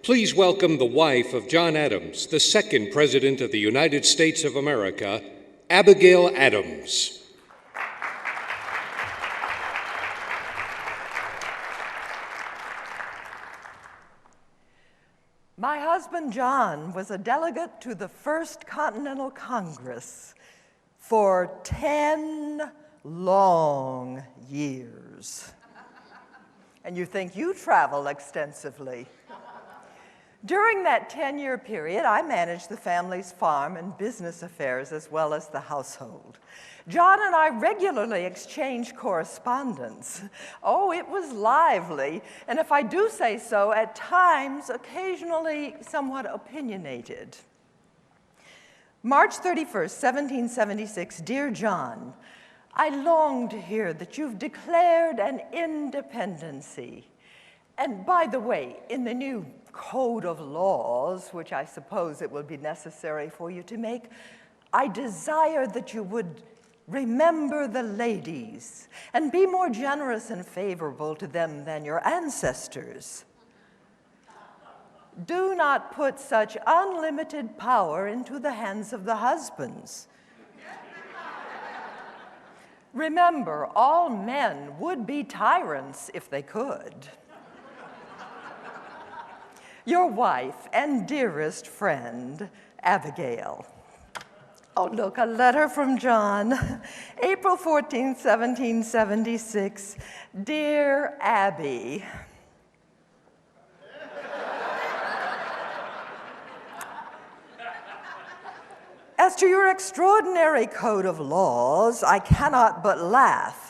Please welcome the wife of John Adams, the second President of the United States of America, Abigail Adams. My husband, John, was a delegate to the First Continental Congress for 10 long years. And you think you travel extensively. During that 10-year period, I managed the family's farm and business affairs as well as the household. John and I regularly exchanged correspondence. Oh, it was lively, and if I do say so, at times, occasionally somewhat opinionated. March 31st, 1776, Dear John, I long to hear that you've declared an independency. And by the way, in the new code of laws, which I suppose it will be necessary for you to make, I desire that you would remember the ladies and be more generous and favorable to them than your ancestors. Do not put such unlimited power into the hands of the husbands. Remember, all men would be tyrants if they could. Your wife and dearest friend, Abigail. Oh, look, a letter from John. April 14, 1776. Dear Abby. As to your extraordinary code of laws, I cannot but laugh.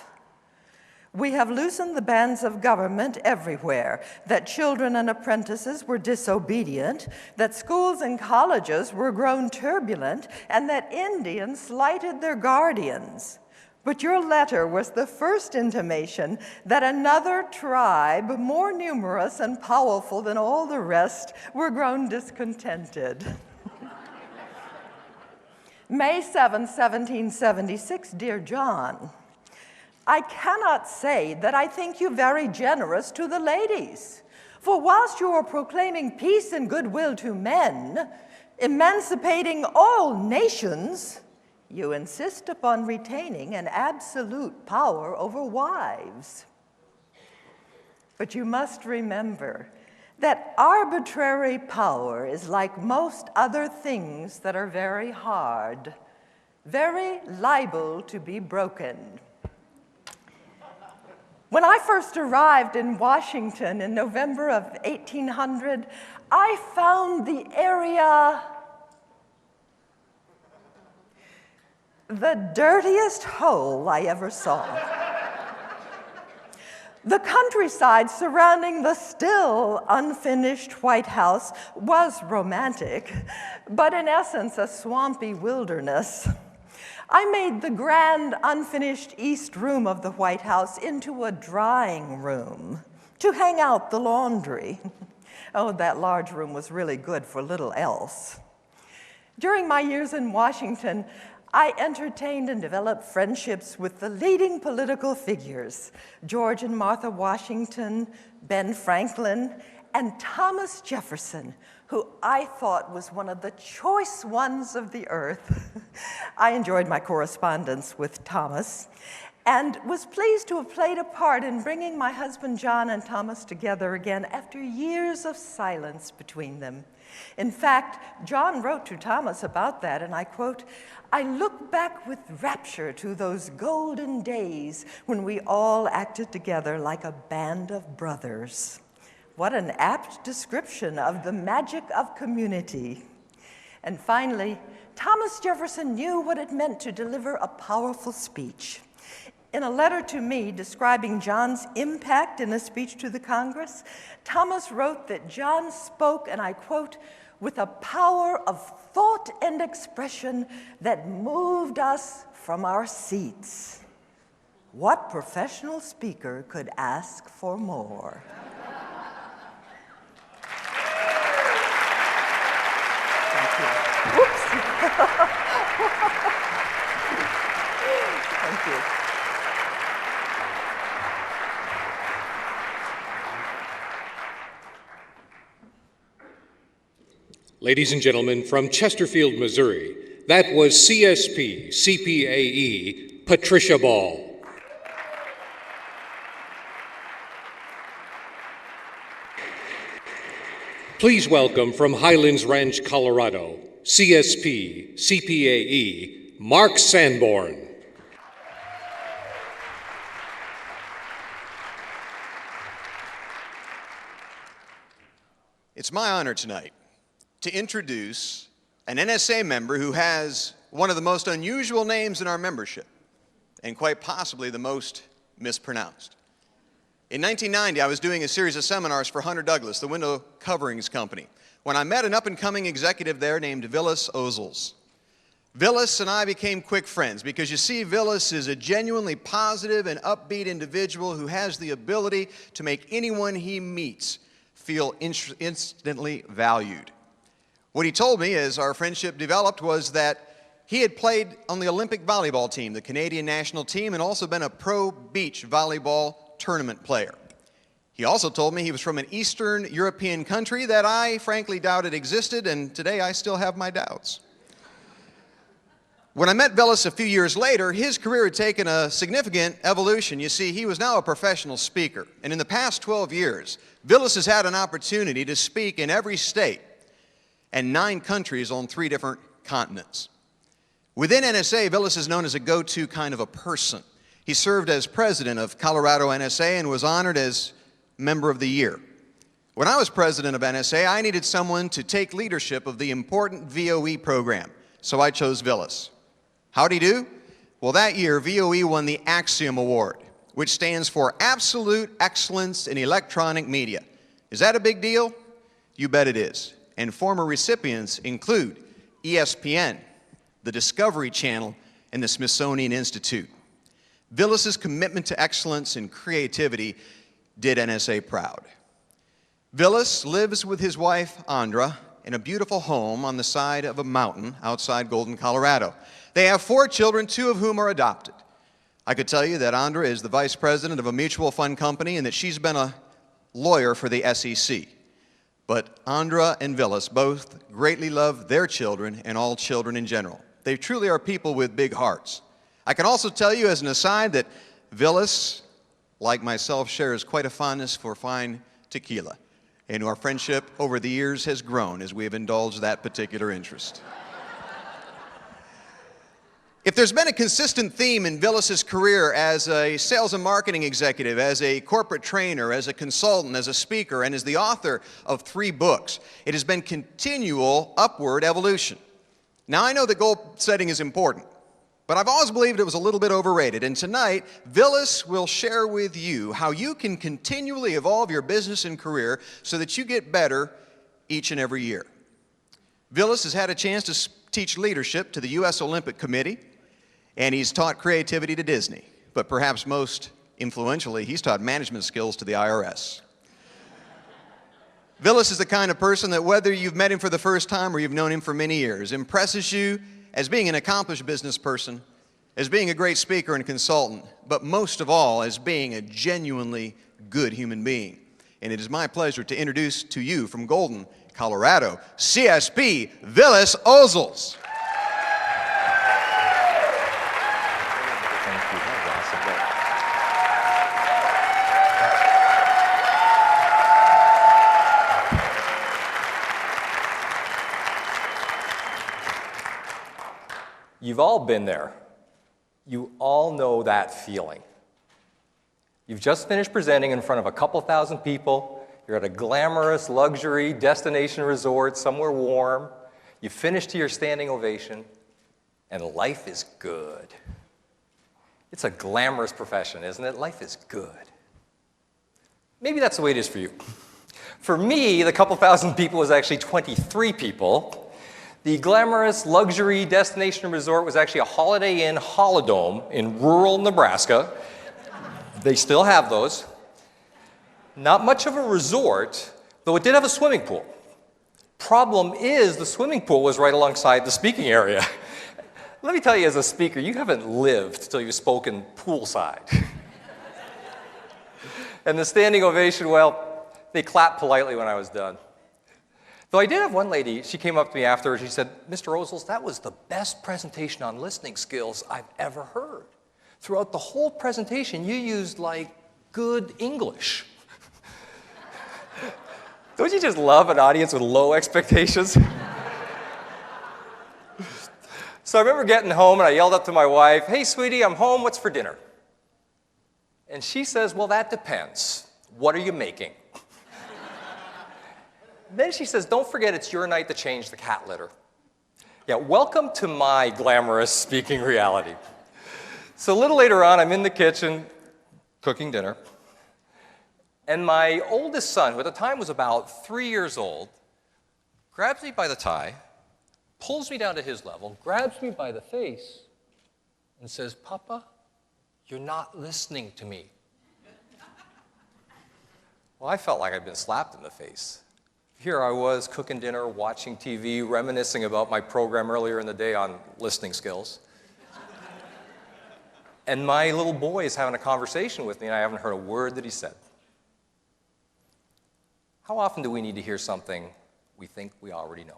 We have loosened the bands of government everywhere, that children and apprentices were disobedient, that schools and colleges were grown turbulent, and that Indians slighted their guardians. But your letter was the first intimation that another tribe, more numerous and powerful than all the rest, were grown discontented. May 7, 1776, Dear John, I cannot say that I think you very generous to the ladies. For whilst you are proclaiming peace and goodwill to men, emancipating all nations, you insist upon retaining an absolute power over wives. But you must remember that arbitrary power is like most other things that are very hard, very liable to be broken. When I first arrived in Washington in November of 1800, I found the area the dirtiest hole I ever saw. The countryside surrounding the still unfinished White House was romantic, but in essence a swampy wilderness. I made the grand, unfinished East Room of the White House into a drying room to hang out the laundry. Oh, that large room was really good for little else. During my years in Washington, I entertained and developed friendships with the leading political figures, George and Martha Washington, Ben Franklin, and Thomas Jefferson, who I thought was one of the choice ones of the earth. I enjoyed my correspondence with Thomas and was pleased to have played a part in bringing my husband John and Thomas together again after years of silence between them. In fact, John wrote to Thomas about that, and I quote, I look back with rapture to those golden days when we all acted together like a band of brothers. What an apt description of the magic of community. And finally, Thomas Jefferson knew what it meant to deliver a powerful speech. In a letter to me describing John's impact in a speech to the Congress, Thomas wrote that John spoke, and I quote, with a power of thought and expression that moved us from our seats. What professional speaker could ask for more? Thank you. Oops. Thank you. Ladies and gentlemen, from Chesterfield, Missouri, that was CSP, CPAE, Patricia Ball. Please welcome from Highlands Ranch, Colorado, CSP, CPAE, Mark Sanborn. It's my honor tonight to introduce an NSA member who has one of the most unusual names in our membership, and quite possibly the most mispronounced. In 1990, I was doing a series of seminars for Hunter Douglas, the window coverings company, when I met an up-and-coming executive there named Vilis Ozols. Vilis and I became quick friends because, you see, Vilis is a genuinely positive and upbeat individual who has the ability to make anyone he meets feel instantly valued. What he told me as our friendship developed was that he had played on the Olympic volleyball team, the Canadian national team, and also been a pro beach volleyball tournament player. He also told me he was from an Eastern European country that I frankly doubted existed, and today I still have my doubts. When I met Vilis a few years later, his career had taken a significant evolution. You see, he was now a professional speaker, and in the past 12 years, Vilis has had an opportunity to speak in every state and 9 countries on 3 different continents. Within NSA, Vilis is known as a go-to kind of a person. He served as president of Colorado NSA and was honored as Member of the Year. When I was president of NSA, I needed someone to take leadership of the important VOE program, so I chose Vilis. How'd he do? Well, that year, VOE won the Axiom Award, which stands for Absolute Excellence in Electronic Media. Is that a big deal? You bet it is. And former recipients include ESPN, the Discovery Channel, and the Smithsonian Institute. Vilis's commitment to excellence and creativity did NSA proud. Vilis lives with his wife, Andra, in a beautiful home on the side of a mountain outside Golden, Colorado. They have 4 children, 2 of whom are adopted. I could tell you that Andra is the vice president of a mutual fund company and that she's been a lawyer for the SEC. But Andra and Vilis both greatly love their children and all children in general. They truly are people with big hearts. I can also tell you as an aside that Vilis, like myself, shares quite a fondness for fine tequila. And our friendship over the years has grown as we have indulged that particular interest. If there's been a consistent theme in Vilis's career as a sales and marketing executive, as a corporate trainer, as a consultant, as a speaker, and as the author of 3 books, it has been continual upward evolution. Now, I know that goal setting is important, but I've always believed it was a little bit overrated. And tonight, Vilis will share with you how you can continually evolve your business and career so that you get better each and every year. Vilis has had a chance to teach leadership to the U.S. Olympic Committee, and he's taught creativity to Disney. But perhaps most influentially, he's taught management skills to the IRS. Vilis is the kind of person that, whether you've met him for the first time or you've known him for many years, impresses you as being an accomplished business person, as being a great speaker and consultant, but most of all, as being a genuinely good human being. And it is my pleasure to introduce to you from Golden, Colorado, CSP Vilis Ozols. You've all been there. You all know that feeling. You've just finished presenting in front of a couple thousand people. You're at a glamorous luxury destination resort somewhere warm. You finish to your standing ovation, and life is good. It's a glamorous profession, isn't it? Life is good. Maybe that's the way it is for you. For me, the couple thousand people was actually 23 people. The glamorous luxury destination resort was actually a Holiday Inn Holidome in rural Nebraska. They still have those. Not much of a resort, though it did have a swimming pool. Problem is, the swimming pool was right alongside the speaking area. Let me tell you, as a speaker, you haven't lived till you've spoken poolside. And the standing ovation, well, they clapped politely when I was done. Though I did have one lady, she came up to me afterwards, she said, Mr. Ozols, that was the best presentation on listening skills I've ever heard. Throughout the whole presentation, you used like good English. Don't you just love an audience with low expectations? So I remember getting home and I yelled up to my wife, hey, sweetie, I'm home, what's for dinner? And she says, well, that depends. What are you making? Then she says, don't forget it's your night to change the cat litter. Yeah, welcome to my glamorous speaking reality. So a little later on, I'm in the kitchen cooking dinner. And my oldest son, who at the time was about 3 years old, grabs me by the tie, pulls me down to his level, grabs me by the face, and says, Papa, you're not listening to me. Well, I felt like I'd been slapped in the face. Here I was cooking dinner, watching TV, reminiscing about my program earlier in the day on listening skills. And my little boy is having a conversation with me, and I haven't heard a word that he said. How often do we need to hear something we think we already know?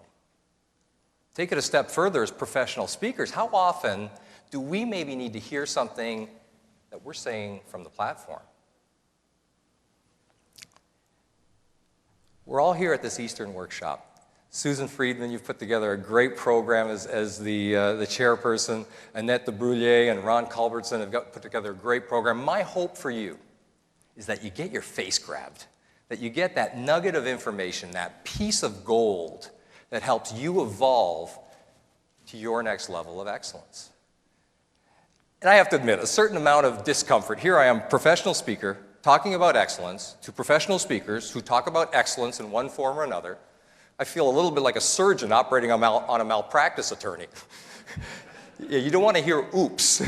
Take it a step further as professional speakers. How often do we maybe need to hear something that we're saying from the platform? We're all here at this Eastern workshop. Susan Friedman, you've put together a great program as the chairperson. Annette de Bruyere and Ron Culbertson have put together a great program. My hope for you is that you get your face grabbed, that you get that nugget of information, that piece of gold that helps you evolve to your next level of excellence. And I have to admit, a certain amount of discomfort. Here I am, professional speaker, talking about excellence to professional speakers who talk about excellence in one form or another. I feel a little bit like a surgeon operating on a malpractice attorney. Yeah, you don't want to hear oops.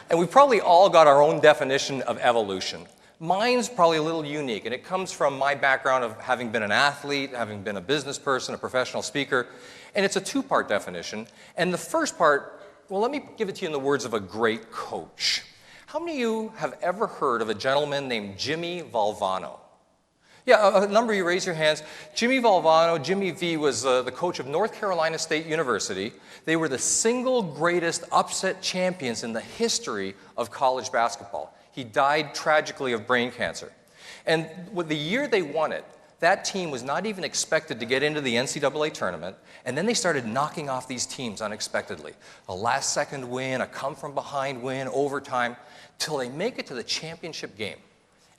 And we've probably all got our own definition of evolution. Mine's probably a little unique, and it comes from my background of having been an athlete, having been a business person, a professional speaker, and it's a two-part definition. And the first part, well, let me give it to you in the words of a great coach. How many of you have ever heard of a gentleman named Jimmy Valvano? Yeah, a number of you raise your hands. Jimmy Valvano, Jimmy V, was the coach of North Carolina State University. They were the single greatest upset champions in the history of college basketball. He died tragically of brain cancer. And the year they won it, that team was not even expected to get into the NCAA tournament, and then they started knocking off these teams unexpectedly. A last-second win, a come-from-behind win, overtime, till they make it to the championship game.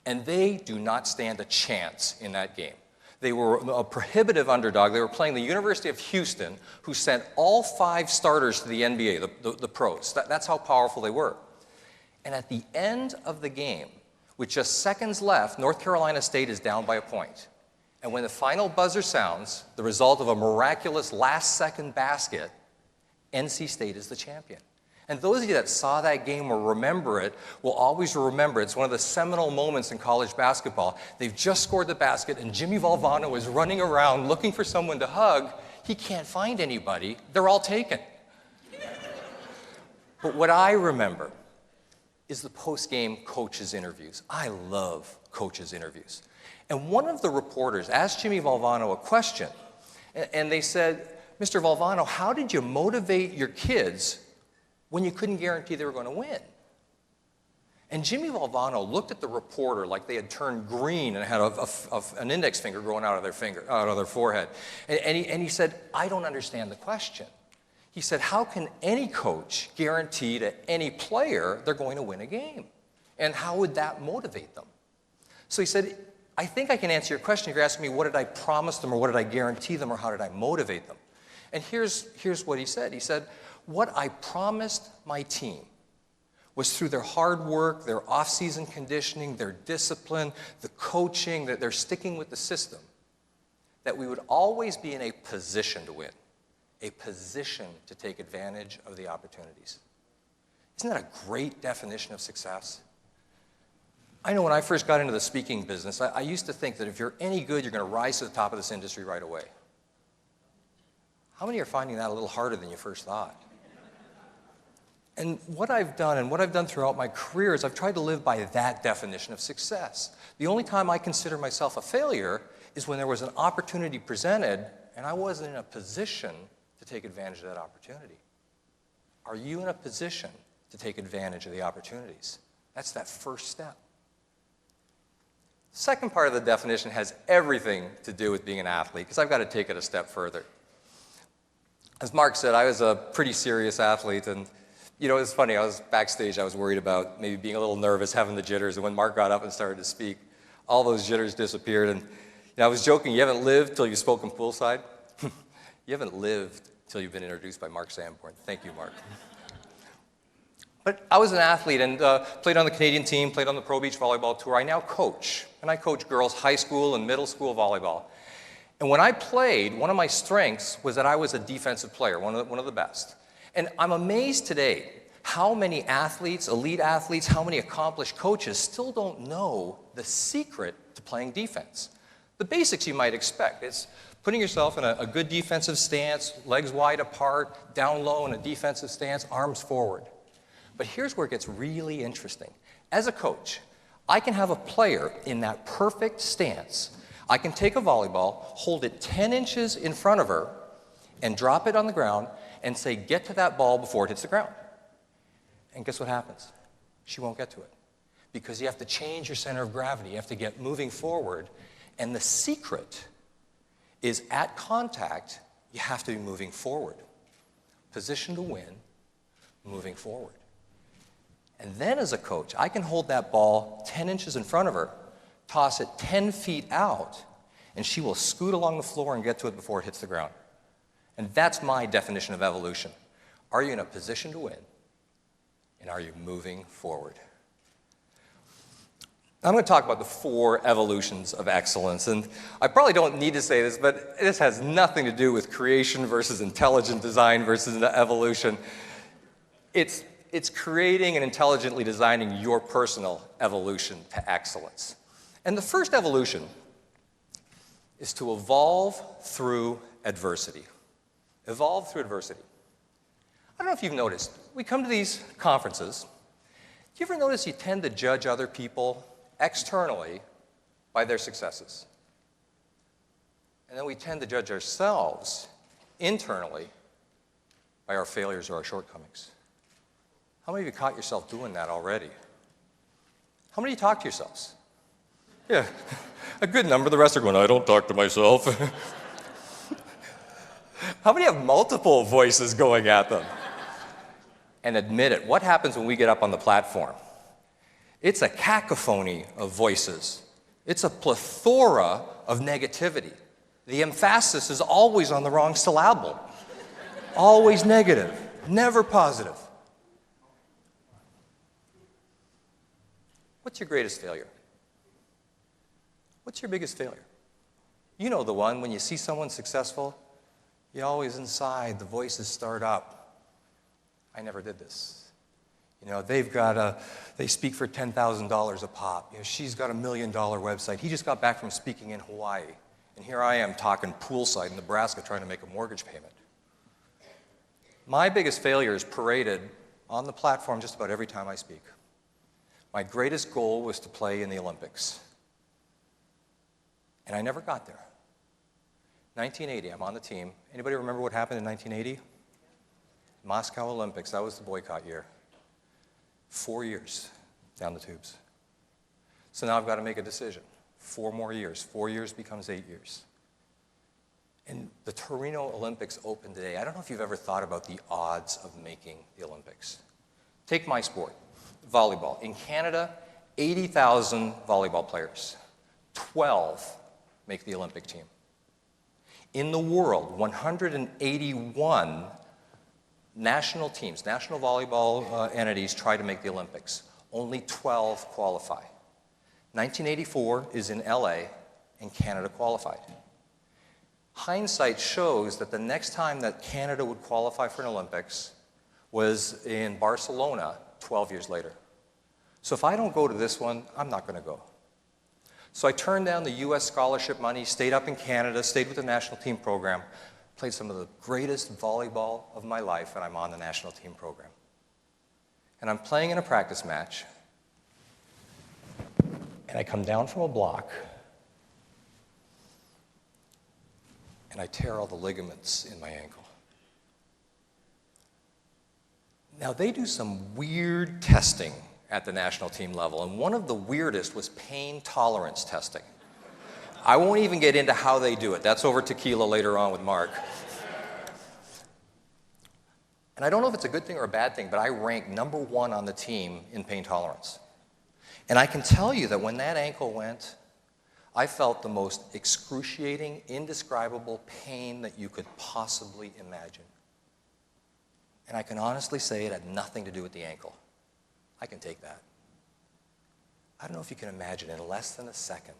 And they do not stand a chance in that game. They were a prohibitive underdog. They were playing the University of Houston, who sent all 5 starters to the NBA, the pros. That's how powerful they were. And at the end of the game, with just seconds left, North Carolina State is down by a point. And when the final buzzer sounds, the result of a miraculous last-second basket, NC State is the champion. And those of you that saw that game or remember it will always remember it's one of the seminal moments in college basketball. They've just scored the basket, and Jimmy Valvano is running around looking for someone to hug. He can't find anybody. They're all taken. But what I remember is the post-game coaches' interviews. I love coaches' interviews. And one of the reporters asked Jimmy Valvano a question, and they said, Mr. Valvano, how did you motivate your kids when you couldn't guarantee they were going to win? And Jimmy Valvano looked at the reporter like they had turned green and had an index finger growing out of their forehead. And he said, I don't understand the question. He said, how can any coach guarantee to any player they're going to win a game? And how would that motivate them? So he said, I think I can answer your question if you're asking me what did I promise them or what did I guarantee them or how did I motivate them? And here's what he said. He said, what I promised my team was through their hard work, their off-season conditioning, their discipline, the coaching, that they're sticking with the system, that we would always be in a position to win, a position to take advantage of the opportunities. Isn't that a great definition of success? I know when I first got into the speaking business, I used to think that if you're any good, you're going to rise to the top of this industry right away. How many are finding that a little harder than you first thought? And what I've done, and what I've done throughout my career, is I've tried to live by that definition of success. The only time I consider myself a failure is when there was an opportunity presented and I wasn't in a position to take advantage of that opportunity. Are you in a position to take advantage of the opportunities? That's that first step. The second part of the definition has everything to do with being an athlete, because I've got to take it a step further. As Mark said, I was a pretty serious athlete, and you know, it was funny, I was backstage, I was worried about maybe being a little nervous, having the jitters, and when Mark got up and started to speak, all those jitters disappeared, and you know, I was joking, you haven't lived till you've spoken poolside. You haven't lived till you've been introduced by Mark Sanborn. Thank you, Mark. But I was an athlete and played on the Canadian team, played on the Pro Beach Volleyball Tour. I now coach, and I coach girls high school and middle school volleyball. And when I played, one of my strengths was that I was a defensive player, one of the best. And I'm amazed today how many athletes, elite athletes, how many accomplished coaches still don't know the secret to playing defense. The basics you might expect. It's putting yourself in a good defensive stance, legs wide apart, down low in a defensive stance, arms forward. But here's where it gets really interesting. As a coach, I can have a player in that perfect stance. I can take a volleyball, hold it 10 inches in front of her, and drop it on the ground and say, get to that ball before it hits the ground. And guess what happens? She won't get to it. Because you have to change your center of gravity. You have to get moving forward. And the secret is at contact, you have to be moving forward. Position to win, moving forward. And then as a coach, I can hold that ball 10 inches in front of her, toss it 10 feet out, and she will scoot along the floor and get to it before it hits the ground. And that's my definition of evolution. Are you in a position to win? And are you moving forward? I'm going to talk about the 4 evolutions of excellence. And I probably don't need to say this, but this has nothing to do with creation versus intelligent design versus evolution. It's creating and intelligently designing your personal evolution to excellence. And the first evolution is to evolve through adversity. Evolve through adversity. I don't know if you've noticed, we come to these conferences. Do you ever notice you tend to judge other people externally by their successes? And then we tend to judge ourselves internally by our failures or our shortcomings. How many of you caught yourself doing that already? How many of you talk to yourselves? Yeah, a good number. The rest are going, I don't talk to myself. How many have multiple voices going at them? And admit it, what happens when we get up on the platform? It's a cacophony of voices. It's a plethora of negativity. The emphasis is always on the wrong syllable. Always negative, never positive. What's your greatest failure? What's your biggest failure? You know the one, when you see someone successful, you always inside, the voices start up. I never did this. You know, they speak for $10,000 a pop. You know, she's got $1 million website. He just got back from speaking in Hawaii. And here I am talking poolside in Nebraska trying to make a mortgage payment. My biggest failure is paraded on the platform just about every time I speak. My greatest goal was to play in the Olympics. And I never got there. 1980, I'm on the team. Anybody remember what happened in 1980? Moscow Olympics, that was the boycott year. 4 years down the tubes. So now I've got to make a decision. 4 more years. 4 years becomes 8 years. And the Torino Olympics open today. I don't know if you've ever thought about the odds of making the Olympics. Take my sport, volleyball. In Canada, 80,000 volleyball players. 12 make the Olympic team. In the world, 181 national teams, national volleyball entities try to make the Olympics. Only 12 qualify. 1984 is in LA, and Canada qualified. Hindsight shows that the next time that Canada would qualify for an Olympics was in Barcelona 12 years later. So if I don't go to this one, I'm not going to go. So I turned down the US scholarship money, stayed up in Canada, stayed with the national team program, played some of the greatest volleyball of my life, and I'm on the national team program. And I'm playing in a practice match, and I come down from a block, and I tear all the ligaments in my ankle. Now, they do some weird testing at the national team level, and one of the weirdest was pain tolerance testing. I won't even get into how they do it. That's over tequila later on with Mark. And I don't know if it's a good thing or a bad thing, but I rank #1 on the team in pain tolerance. And I can tell you that when that ankle went, I felt the most excruciating, indescribable pain that you could possibly imagine. And I can honestly say it had nothing to do with the ankle. I can take that. I don't know if you can imagine in less than a second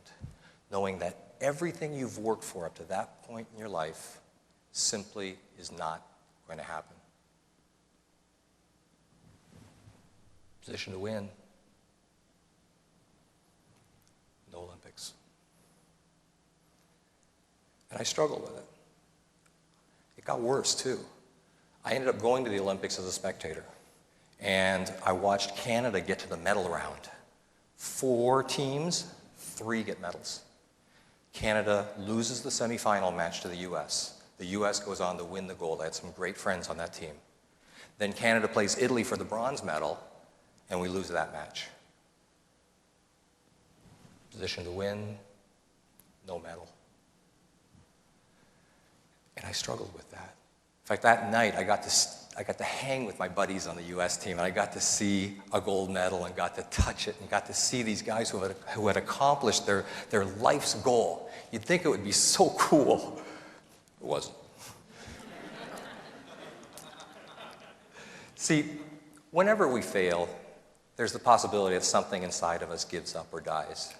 knowing that everything you've worked for up to that point in your life simply is not going to happen. Position to win. No Olympics. And I struggled with it. It got worse, too. I ended up going to the Olympics as a spectator, and I watched Canada get to the medal round. 4 teams, 3 get medals. Canada loses the semifinal match to the U.S. The U.S. goes on to win the gold. I had some great friends on that team. Then Canada plays Italy for the bronze medal, and we lose that match. Position to win, no medal. And I struggled with that. In fact, that night, I got to hang with my buddies on the U.S. team, and I got to see a gold medal and got to touch it and got to see these guys who had accomplished their life's goal. You'd think it would be so cool. It wasn't. See, whenever we fail, there's the possibility that something inside of us gives up or dies.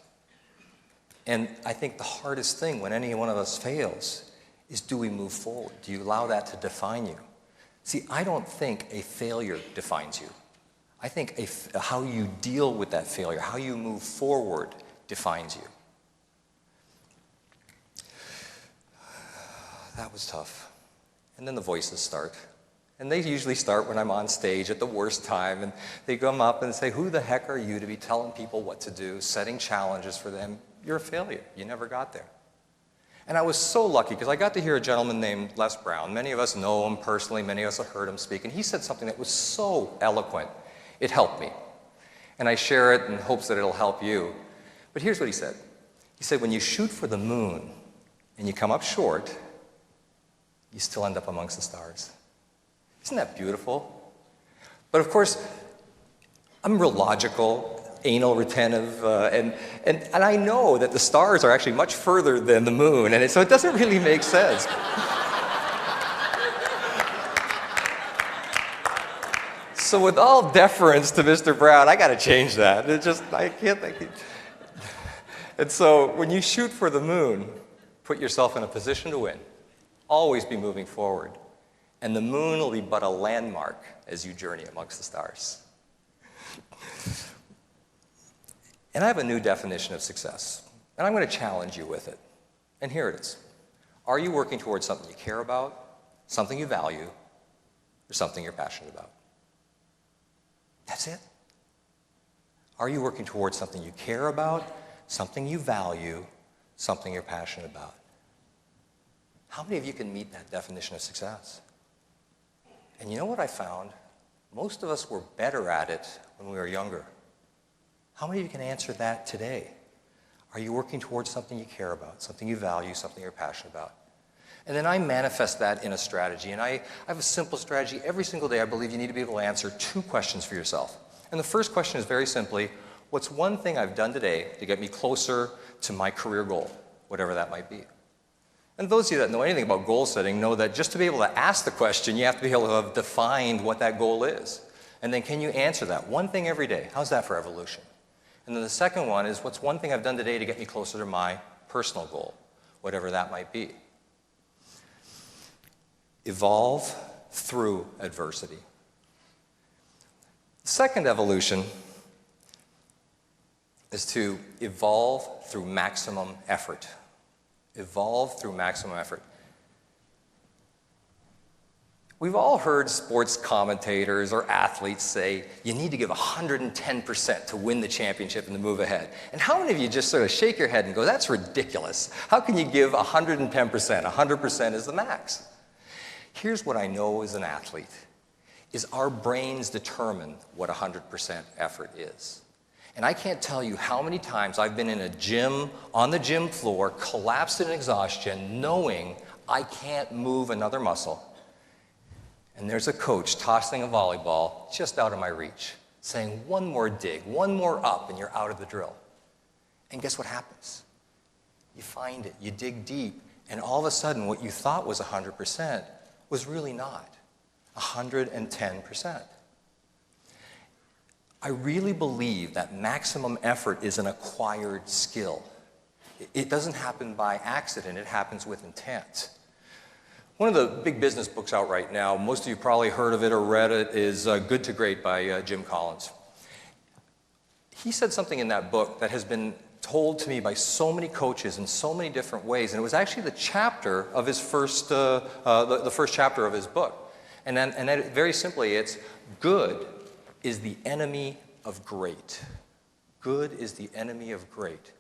And I think the hardest thing when any one of us fails is, do we move forward? Do you allow that to define you? See, I don't think a failure defines you. I think how you deal with that failure, how you move forward, defines you. That was tough. And then the voices start. And they usually start when I'm on stage at the worst time, and they come up and say, who the heck are you to be telling people what to do, setting challenges for them? You're a failure. You never got there. And I was so lucky because I got to hear a gentleman named Les Brown. Many of us know him personally. Many of us have heard him speak. And he said something that was so eloquent. It helped me. And I share it in hopes that it'll help you. But here's what he said. He said, when you shoot for the moon and you come up short, you still end up amongst the stars. Isn't that beautiful? But of course, I'm real logical, anal retentive, and I know that the stars are actually much further than the moon, and so it doesn't really make sense. So with all deference to Mr. Brown, I got to change that. I can't. And so when you shoot for the moon, put yourself in a position to win. Always be moving forward. And the moon will be but a landmark as you journey amongst the stars. And I have a new definition of success, and I'm going to challenge you with it. And here it is. Are you working towards something you care about, something you value, or something you're passionate about? That's it. Are you working towards something you care about, something you value, something you're passionate about? How many of you can meet that definition of success? And you know what I found? Most of us were better at it when we were younger. How many of you can answer that today? Are you working towards something you care about, something you value, something you're passionate about? And then I manifest that in a strategy. And I have a simple strategy. Every single day, I believe you need to be able to answer 2 questions for yourself. And the first question is very simply, what's one thing I've done today to get me closer to my career goal, whatever that might be? And those of you that know anything about goal setting know that just to be able to ask the question, you have to be able to have defined what that goal is. And then can you answer that? One thing every day. How's that for evolution? And then the second one is, what's one thing I've done today to get me closer to my personal goal, whatever that might be? Evolve through adversity. The second evolution is to evolve through maximum effort. Evolve through maximum effort. We've all heard sports commentators or athletes say, you need to give 110% to win the championship and to move ahead. And how many of you just sort of shake your head and go, that's ridiculous. How can you give 110%? 100% is the max. Here's what I know as an athlete, is our brains determine what 100% effort is. And I can't tell you how many times I've been in a gym, on the gym floor, collapsed in exhaustion, knowing I can't move another muscle. And there's a coach tossing a volleyball just out of my reach, saying, one more dig, one more up, and you're out of the drill. And guess what happens? You find it, you dig deep, and all of a sudden what you thought was 100% was really not. 110%. I really believe that maximum effort is an acquired skill. It doesn't happen by accident, it happens with intent. One of the big business books out right now, most of you probably heard of it or read it, is Good to Great by Jim Collins. He said something in that book that has been told to me by so many coaches in so many different ways, and it was actually the chapter of his first, the first chapter of his book. And then very simply, it's good is the enemy of great. Good is the enemy of great.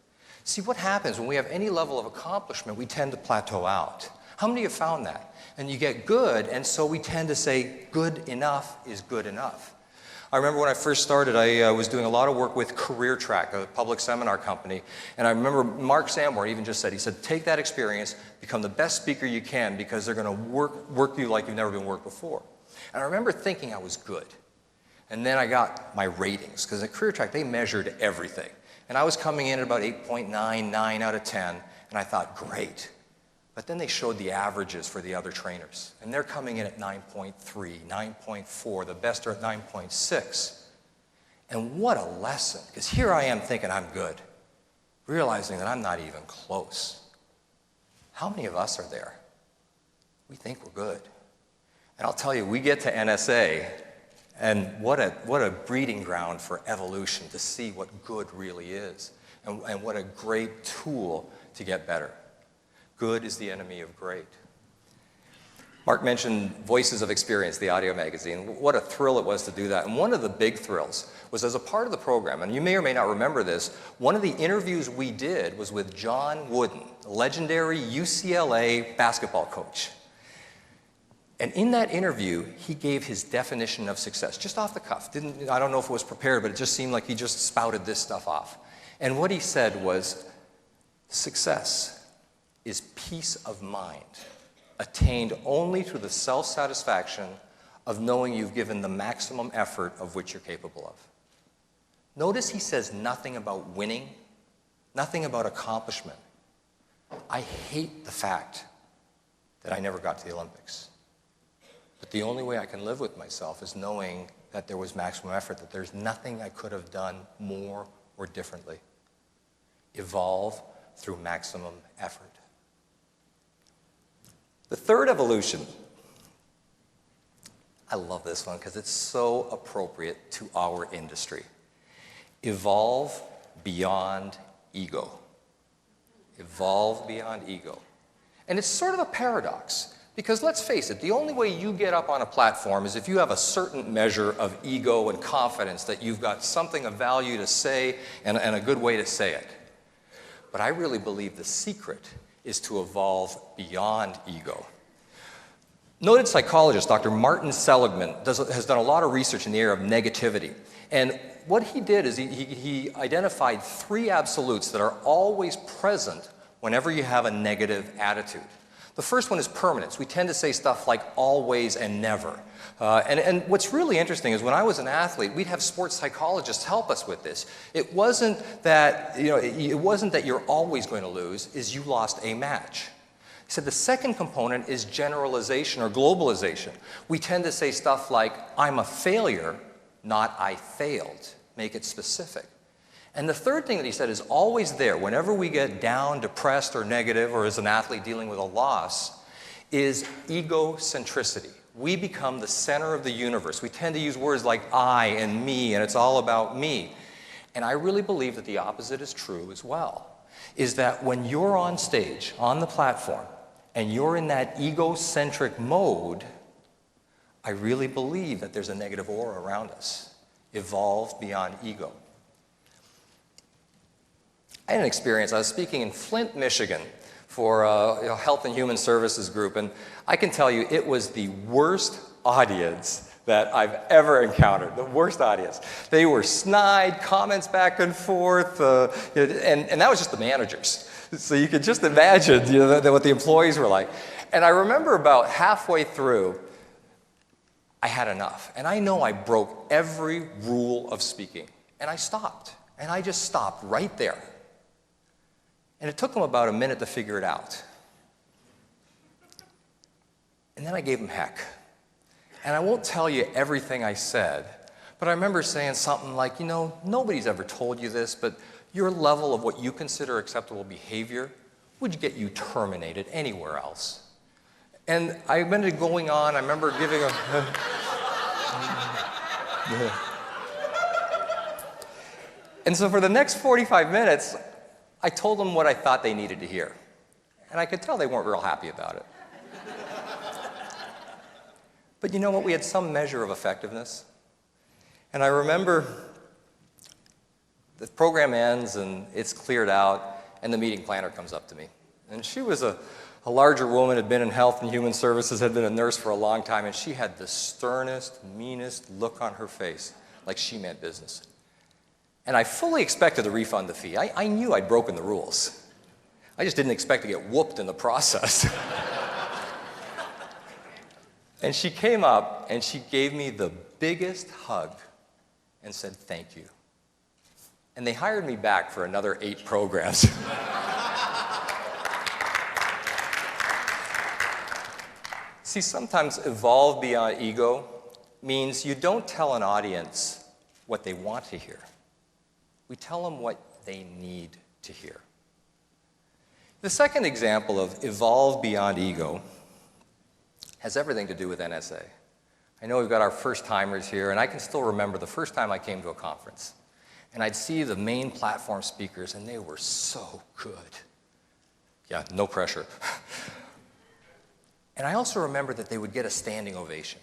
See, what happens when we have any level of accomplishment, we tend to plateau out. How many have found that? And you get good, and so we tend to say good enough is good enough. I remember when I first started, I was doing a lot of work with Career Track, a public seminar company, and I remember Mark Sanborn even just said, he said, take that experience, become the best speaker you can, because they're going to work you like you've never been worked before. And I remember thinking I was good. And then I got my ratings, because at Career Track, they measured everything. And I was coming in at about 8.9, 9 out of 10, and I thought, great. But then they showed the averages for the other trainers, and they're coming in at 9.3, 9.4, the best are at 9.6. And what a lesson, because here I am thinking I'm good, realizing that I'm not even close. How many of us are there? We think we're good. And I'll tell you, we get to NSA, and what a breeding ground for evolution to see what good really is, and what a great tool to get better. Good is the enemy of great. Mark mentioned Voices of Experience, the audio magazine. What a thrill it was to do that. And one of the big thrills was as a part of the program, and you may or may not remember this, one of the interviews we did was with John Wooden, the legendary UCLA basketball coach. And in that interview, he gave his definition of success, just off the cuff. I don't know if it was prepared, but it just seemed like he just spouted this stuff off. And what he said was, success is peace of mind, attained only through the self-satisfaction of knowing you've given the maximum effort of which you're capable of. Notice he says nothing about winning, nothing about accomplishment. I hate the fact that I never got to the Olympics. But the only way I can live with myself is knowing that there was maximum effort, that there's nothing I could have done more or differently. Evolve through maximum effort. The third evolution, I love this one because it's so appropriate to our industry. Evolve beyond ego. Evolve beyond ego. And it's sort of a paradox, because let's face it, the only way you get up on a platform is if you have a certain measure of ego and confidence that you've got something of value to say and a good way to say it. But I really believe the secret is to evolve beyond ego. Noted psychologist Dr. Martin Seligman has done a lot of research in the area of negativity. And what he did is he identified 3 absolutes that are always present whenever you have a negative attitude. The first one is permanence. We tend to say stuff like always and never. And what's really interesting is when I was an athlete, we'd have sports psychologists help us with this. It wasn't that, it wasn't that you're always going to lose, is you lost a match. He said the second component is generalization or globalization. We tend to say stuff like, I'm a failure, not I failed. Make it specific. And the third thing that he said is always there, whenever we get down, depressed, or negative, or as an athlete dealing with a loss, is egocentricity. We become the center of the universe. We tend to use words like I and me, and it's all about me. And I really believe that the opposite is true as well, is that when you're on stage, on the platform, and you're in that egocentric mode, I really believe that there's a negative aura around us. Evolve beyond ego. I had an experience. I was speaking in Flint, Michigan for a Health and Human Services group, and I can tell you it was the worst audience that I've ever encountered, the worst audience. They were snide, comments back and forth, and that was just the managers. So you could just imagine what the employees were like. And I remember about halfway through, I had enough. And I know I broke every rule of speaking. And I stopped. And I just stopped right there. And it took them about a minute to figure it out. And then I gave them heck. And I won't tell you everything I said, but I remember saying something like, nobody's ever told you this, but your level of what you consider acceptable behavior would get you terminated anywhere else. And I remember going on, I remember giving a... And so for the next 45 minutes, I told them what I thought they needed to hear. And I could tell they weren't real happy about it. But you know what? We had some measure of effectiveness. And I remember the program ends and it's cleared out, and the meeting planner comes up to me. And she was a larger woman, had been in Health and Human Services, had been a nurse for a long time, and she had the sternest, meanest look on her face, like she meant business. And I fully expected to refund the fee. I knew I'd broken the rules. I just didn't expect to get whooped in the process. And she came up and she gave me the biggest hug and said, "Thank you." And they hired me back for another 8 programs. See, sometimes evolve beyond ego means you don't tell an audience what they want to hear. We tell them what they need to hear. The second example of evolve beyond ego has everything to do with NSA. I know we've got our first-timers here, and I can still remember the first time I came to a conference. And I'd see the main platform speakers, and they were so good. Yeah, no pressure. And I also remember that they would get a standing ovation.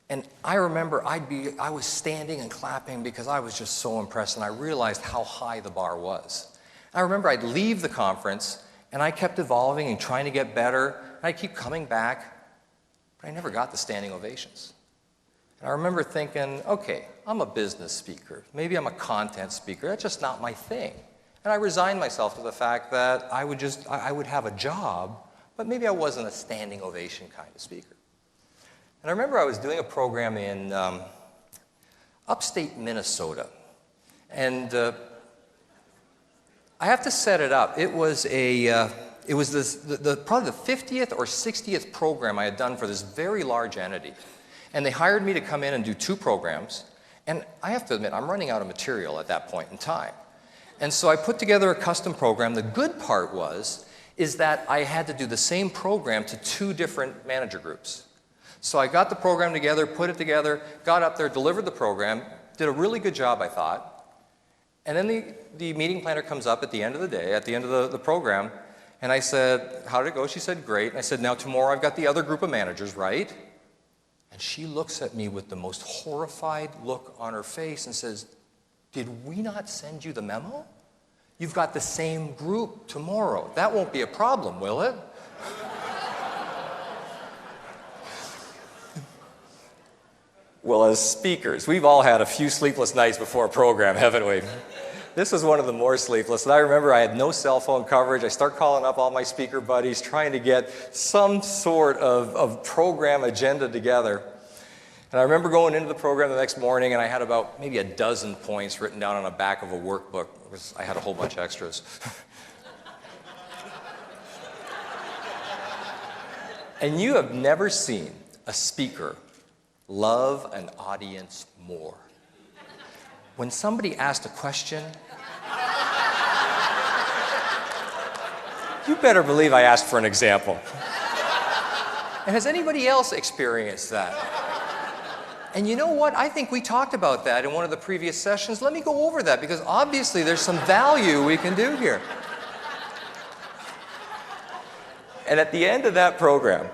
And I remember I was standing and clapping because I was just so impressed, and I realized how high the bar was. And I remember I'd leave the conference, and I kept evolving and trying to get better, and I'd keep coming back, but I never got the standing ovations. And I remember thinking, okay, I'm a business speaker. Maybe I'm a content speaker. That's just not my thing. And I resigned myself to the fact that I would have a job, but maybe I wasn't a standing ovation kind of speaker. And I remember I was doing a program in upstate Minnesota. And I have to set it up. It was probably the 50th or 60th program I had done for this very large entity. And they hired me to come in and do 2 programs. And I have to admit, I'm running out of material at that point in time. And so I put together a custom program. The good part is that I had to do the same program to 2 different manager groups. So I got the program together, put it together, got up there, delivered the program, did a really good job, I thought. And then the meeting planner comes up at the end of the day, at the end of the program, and I said, "How did it go?" She said, "Great." And I said, "Now tomorrow I've got the other group of managers, right?" And she looks at me with the most horrified look on her face and says, "Did we not send you the memo? You've got the same group tomorrow. That won't be a problem, will it?" Well, as speakers, we've all had a few sleepless nights before a program, haven't we? This was one of the more sleepless. And I remember I had no cell phone coverage. I start calling up all my speaker buddies, trying to get some sort of program agenda together. And I remember going into the program the next morning, and I had about maybe a dozen points written down on the back of a workbook. I had a whole bunch of extras. And you have never seen a speaker love an audience more. When somebody asked a question, you better believe I asked for an example. And has anybody else experienced that? And you know what? I think we talked about that in one of the previous sessions. Let me go over that, because obviously there's some value we can do here. And at the end of that program,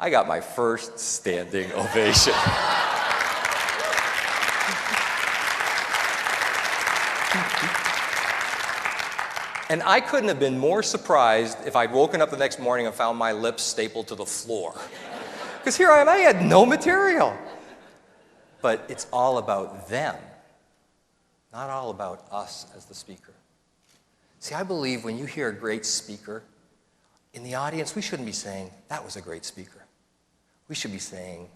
I got my first standing ovation. And I couldn't have been more surprised if I'd woken up the next morning and found my lips stapled to the floor. Because here I am, I had no material. But it's all about them, not all about us as the speaker. See, I believe when you hear a great speaker, in the audience, we shouldn't be saying, that was a great speaker. We should be saying,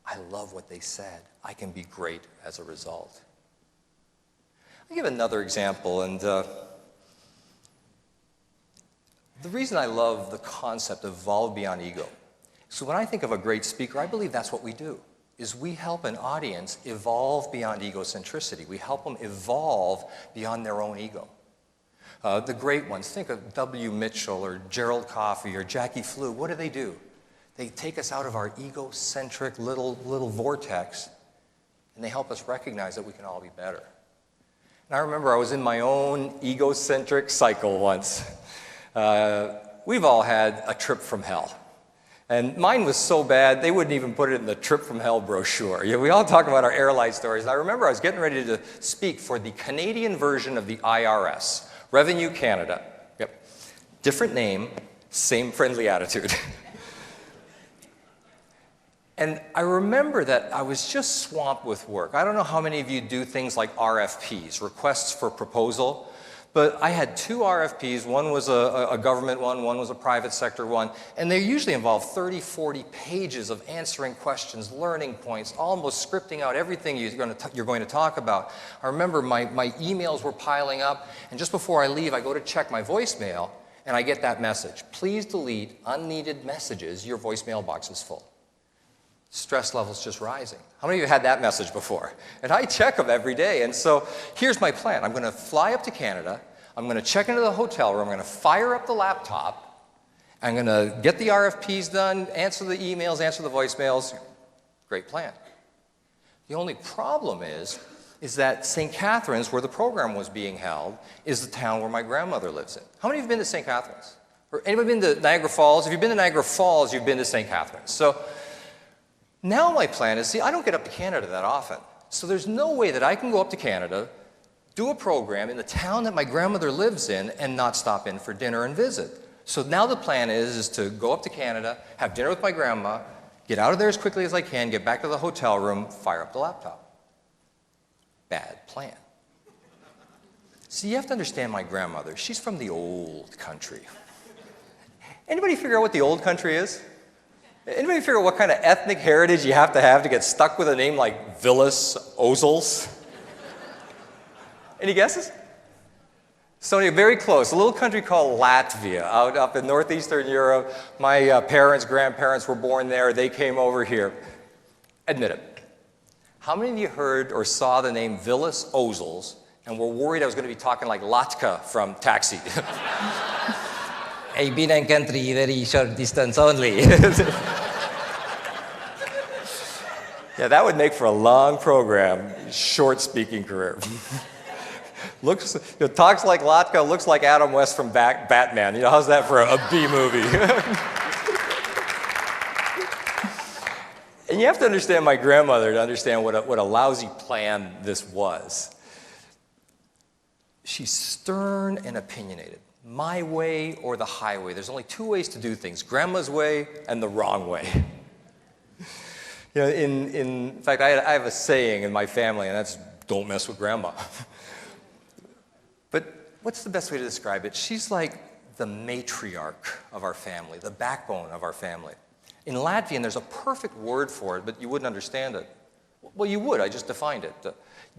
I love what they said. I can be great as a result. I'll give another example, and the reason I love the concept of evolve beyond ego. So when I think of a great speaker, I believe that's what we do, is we help an audience evolve beyond egocentricity. We help them evolve beyond their own ego. The great ones, think of W. Mitchell or Gerald Coffey or Jackie Flew. What do? They take us out of our egocentric little vortex, and they help us recognize that we can all be better. And I remember I was in my own egocentric cycle once. We've all had a trip from hell. And mine was so bad, they wouldn't even put it in the trip from hell brochure. We all talk about our airline stories. And I remember I was getting ready to speak for the Canadian version of the IRS, Revenue Canada. Yep. Different name, same friendly attitude. And I remember that I was just swamped with work. I don't know how many of you do things like RFPs, requests for proposal. But I had 2 RFPs. One was a government one was a private sector one. And they usually involve 30, 40 pages of answering questions, learning points, almost scripting out everything you're going to talk about. I remember my emails were piling up. And just before I leave, I go to check my voicemail, and I get that message. Please delete unneeded messages. Your voicemail box is full. Stress levels just rising. How many of you had that message before? And I check them every day. And so here's my plan. I'm going to fly up to Canada. I'm going to check into the hotel room. I'm going to fire up the laptop. I'm going to get the RFPs done, answer the emails, answer the voicemails. Great plan. The only problem is that St. Catharines, where the program was being held, is the town where my grandmother lives in. How many of you have been to St. Catharines? Or anybody been to Niagara Falls? If you've been to Niagara Falls, you've been to St. Catharines. So now my plan is, I don't get up to Canada that often. So there's no way that I can go up to Canada, do a program in the town that my grandmother lives in, and not stop in for dinner and visit. So now the plan is to go up to Canada, have dinner with my grandma, get out of there as quickly as I can, get back to the hotel room, fire up the laptop. Bad plan. See, you have to understand my grandmother. She's from the old country. Anybody figure out what the old country is? Anybody figure out what kind of ethnic heritage you have to get stuck with a name like Vilis Ozols? Any guesses? So very close. A little country called Latvia, up in northeastern Europe. My parents, grandparents were born there. They came over here. Admit it. How many of you heard or saw the name Vilis Ozols and were worried I was going to be talking like Latka from Taxi? I've been in country very short distance only. Yeah, that would make for a long program, short speaking career. Talks like Latka, looks like Adam West from Batman. How's that for a B movie? And you have to understand my grandmother to understand what a lousy plan this was. She's stern and opinionated. My way or the highway. There's only 2 ways to do things, grandma's way and the wrong way. In fact, I have a saying in my family, and that's, don't mess with grandma. But what's the best way to describe it? She's like the matriarch of our family, the backbone of our family. In Latvian, there's a perfect word for it, but you wouldn't understand it. Well, you would. I just defined it.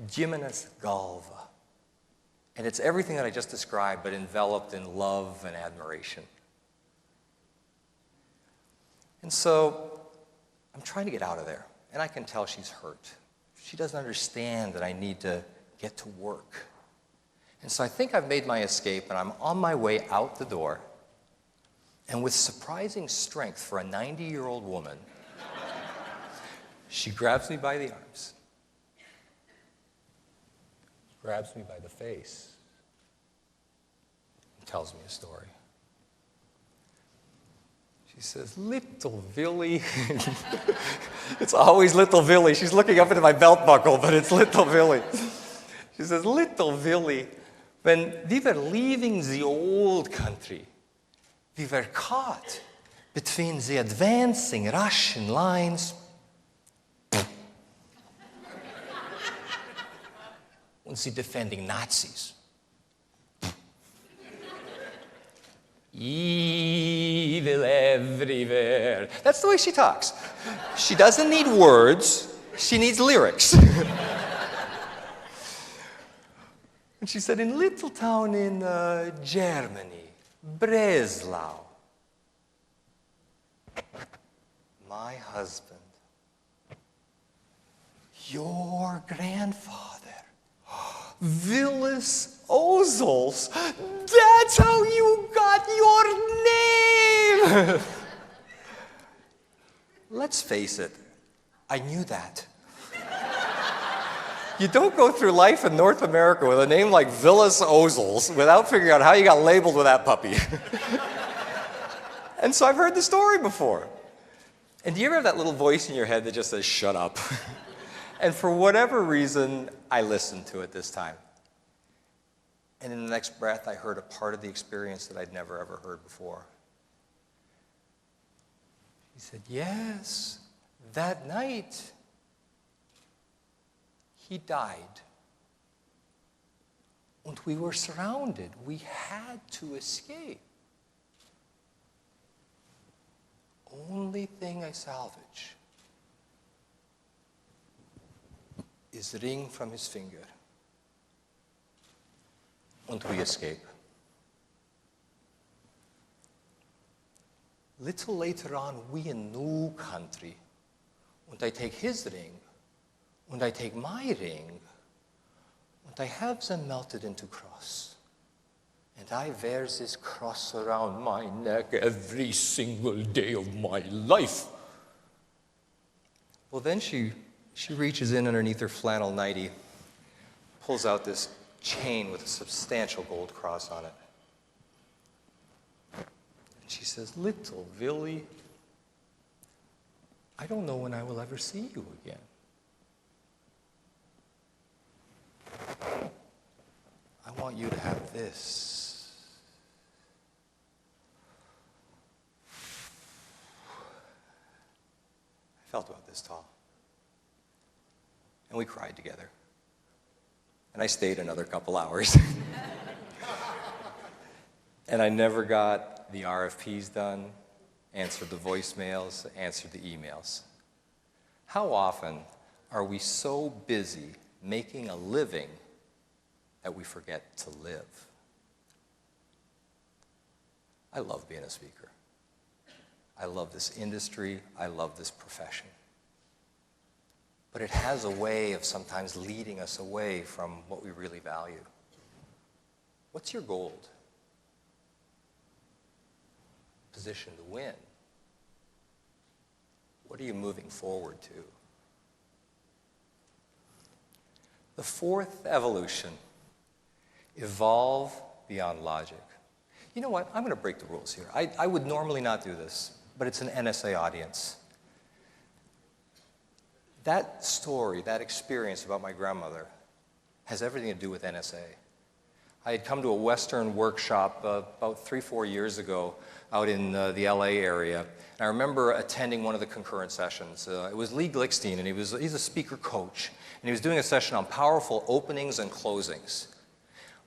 Ģimenes galva. And it's everything that I just described, but enveloped in love and admiration. And so I'm trying to get out of there, and I can tell she's hurt. She doesn't understand that I need to get to work. And so I think I've made my escape, and I'm on my way out the door. And with surprising strength for a 90-year-old woman, she grabs me by the arms, grabs me by the face, and tells me a story. She He says, little Villy. It's always little Villy. She's looking up into my belt buckle, but it's little Villy. She says, little Villy, when we were leaving the old country, we were caught between the advancing Russian lines and the defending Nazis. Evil everywhere. That's the way she talks. She doesn't need words, she needs lyrics. And she said, in little town in Germany, Breslau, my husband, your grandfather, Vilis Ozols, that's how you got your name! Let's face it, I knew that. You don't go through life in North America with a name like Vilis Ozols without figuring out how you got labeled with that puppy. And so I've heard the story before. And do you ever have that little voice in your head that just says, shut up? And for whatever reason, I listened to it this time. And in the next breath, I heard a part of the experience that I'd never, ever heard before. He said, yes, that night, he died. And we were surrounded. We had to escape. Only thing I salvage is the ring from his finger. And we escape. Little later on, we in new country, and I take his ring, and I take my ring, and I have them melted into cross. And I wear this cross around my neck every single day of my life. Well, then she reaches in underneath her flannel nightie, pulls out this chain with a substantial gold cross on it. And she says, little Villy, I don't know when I will ever see you again. I want you to have this. I felt about this tall. And we cried together. And I stayed another couple hours. And I never got the RFPs done, answered the voicemails, answered the emails. How often are we so busy making a living that we forget to live? I love being a speaker. I love this industry. I love this profession. But it has a way of sometimes leading us away from what we really value. What's your goal? Position to win. What are you moving forward to? The fourth evolution, evolve beyond logic. You know what? I'm going to break the rules here. I would normally not do this, but it's an NSA audience. That story, that experience about my grandmother has everything to do with NSA. I had come to a Western workshop about 3-4 years ago out in the LA area. And I remember attending one of the concurrent sessions. It was Lee Glickstein, and he's a speaker coach. And he was doing a session on powerful openings and closings.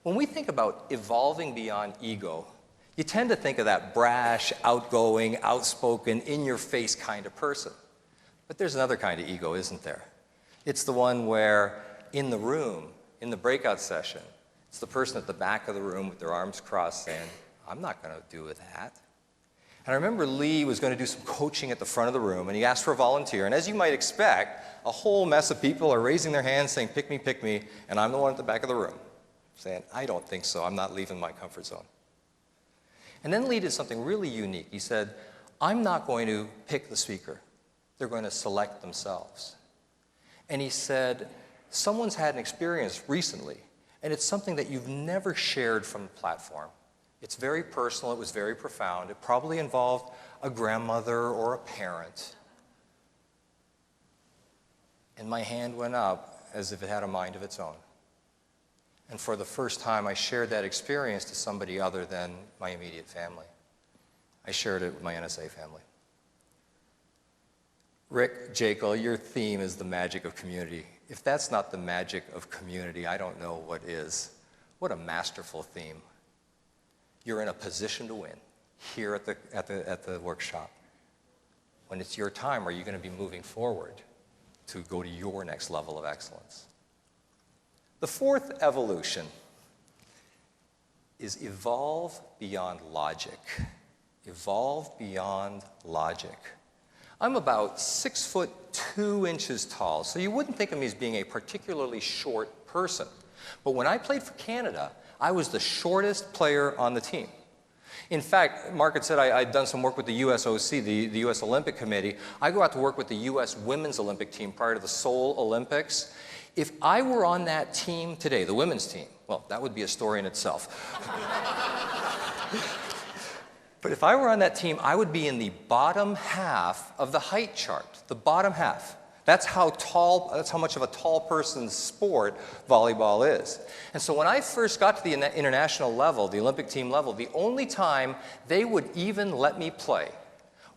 When we think about evolving beyond ego, you tend to think of that brash, outgoing, outspoken, in-your-face kind of person. But there's another kind of ego, isn't there? It's the one where in the room, in the breakout session, it's the person at the back of the room with their arms crossed saying, I'm not going to do that. And I remember Lee was going to do some coaching at the front of the room, and he asked for a volunteer. And as you might expect, a whole mess of people are raising their hands saying, pick me, and I'm the one at the back of the room saying, I don't think so. I'm not leaving my comfort zone. And then Lee did something really unique. He said, I'm not going to pick the speaker. They're going to select themselves. And he said, someone's had an experience recently, and it's something that you've never shared from the platform. It's very personal, it was very profound. It probably involved a grandmother or a parent. And my hand went up as if it had a mind of its own. And for the first time, I shared that experience to somebody other than my immediate family. I shared it with my NSA family. Rick Jekyll, your theme is the magic of community. If that's not the magic of community, I don't know what is. What a masterful theme. You're in a position to win here at the workshop. When it's your time, are you going to be moving forward to go to your next level of excellence? The fourth evolution is evolve beyond logic. Evolve beyond logic. I'm about 6'2" tall, so you wouldn't think of me as being a particularly short person. But when I played for Canada, I was the shortest player on the team. In fact, Mark had said I'd done some work with the USOC, the US Olympic Committee. I go out to work with the US Women's Olympic team prior to the Seoul Olympics. If I were on that team today, the women's team, well, that would be a story in itself. But if I were on that team, I would be in the bottom half of the height chart, the bottom half. That's how much of a tall person's sport volleyball is. And so when I first got to the international level, the Olympic team level, the only time they would even let me play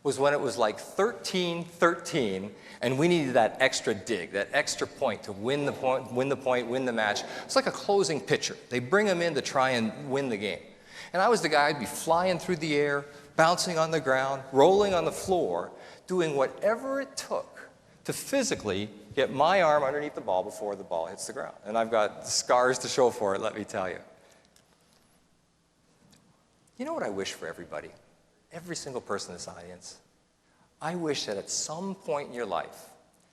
was when it was like 13-13, and we needed that extra dig, that extra point to win the match. It's like a closing pitcher. They bring him in to try and win the game. And I was the guy, I'd be flying through the air, bouncing on the ground, rolling on the floor, doing whatever it took to physically get my arm underneath the ball before the ball hits the ground. And I've got scars to show for it, let me tell you. You know what I wish for everybody? Every single person in this audience? I wish that at some point in your life,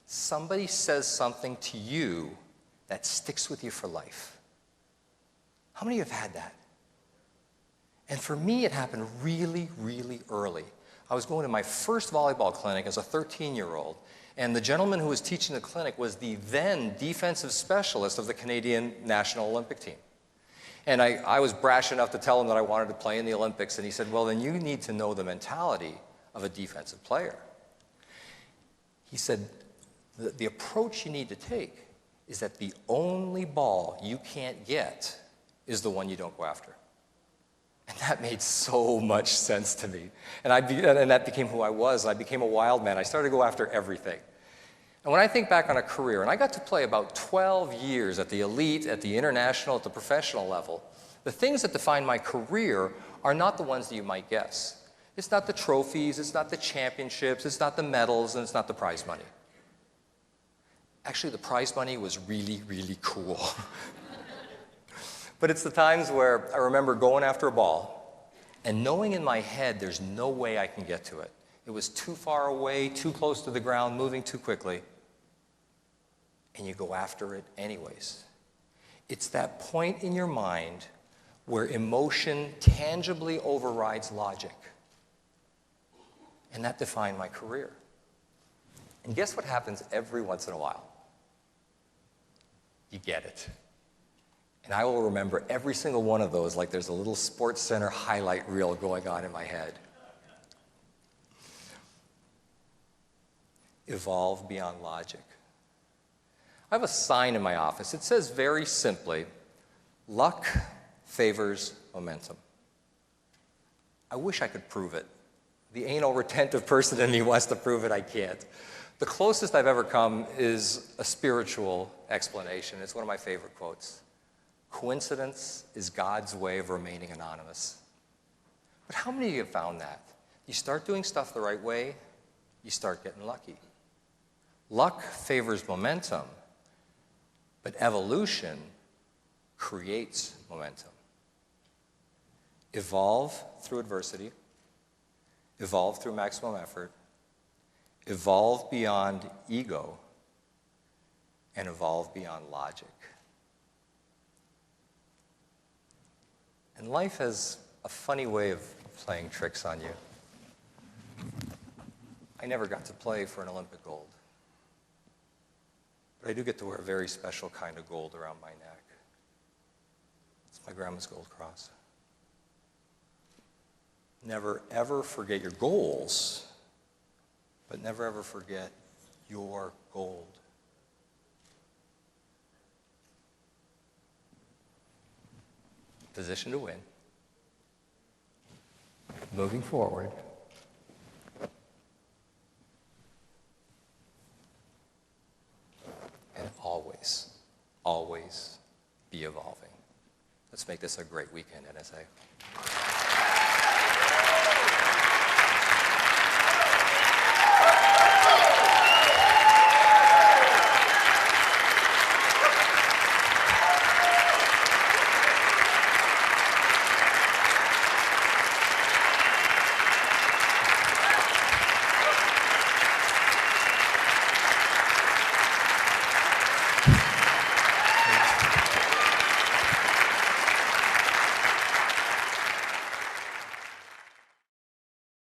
somebody says something to you that sticks with you for life. How many of you have had that? And for me, it happened really, really early. I was going to my first volleyball clinic as a 13-year-old, and the gentleman who was teaching the clinic was the then defensive specialist of the Canadian National Olympic team. And I was brash enough to tell him that I wanted to play in the Olympics, and he said, well, then you need to know the mentality of a defensive player. He said, the approach you need to take is that the only ball you can't get is the one you don't go after. And that made so much sense to me. And that became who I was. I became a wild man. I started to go after everything. And when I think back on a career, and I got to play about 12 years at the elite, at the international, at the professional level, the things that define my career are not the ones that you might guess. It's not the trophies, it's not the championships, it's not the medals, and it's not the prize money. Actually, the prize money was really, really cool. But it's the times where I remember going after a ball and knowing in my head there's no way I can get to it. It was too far away, too close to the ground, moving too quickly. And you go after it anyways. It's that point in your mind where emotion tangibly overrides logic. And that defined my career. And guess what happens every once in a while? You get it. And I will remember every single one of those like there's a little Sports Center highlight reel going on in my head. Evolve beyond logic. I have a sign in my office. It says very simply, luck favors momentum. I wish I could prove it. The anal retentive person in me wants to prove it, I can't. The closest I've ever come is a spiritual explanation. It's one of my favorite quotes. Coincidence is God's way of remaining anonymous. But how many of you have found that? You start doing stuff the right way, you start getting lucky. Luck favors momentum, but evolution creates momentum. Evolve through adversity, evolve through maximum effort, evolve beyond ego, and evolve beyond logic. And life has a funny way of playing tricks on you. I never got to play for an Olympic gold. But I do get to wear a very special kind of gold around my neck. It's my grandma's gold cross. Never ever forget your goals, but never ever forget your gold. Position to win. Moving forward. And always, always be evolving. Let's make this a great weekend, NSA.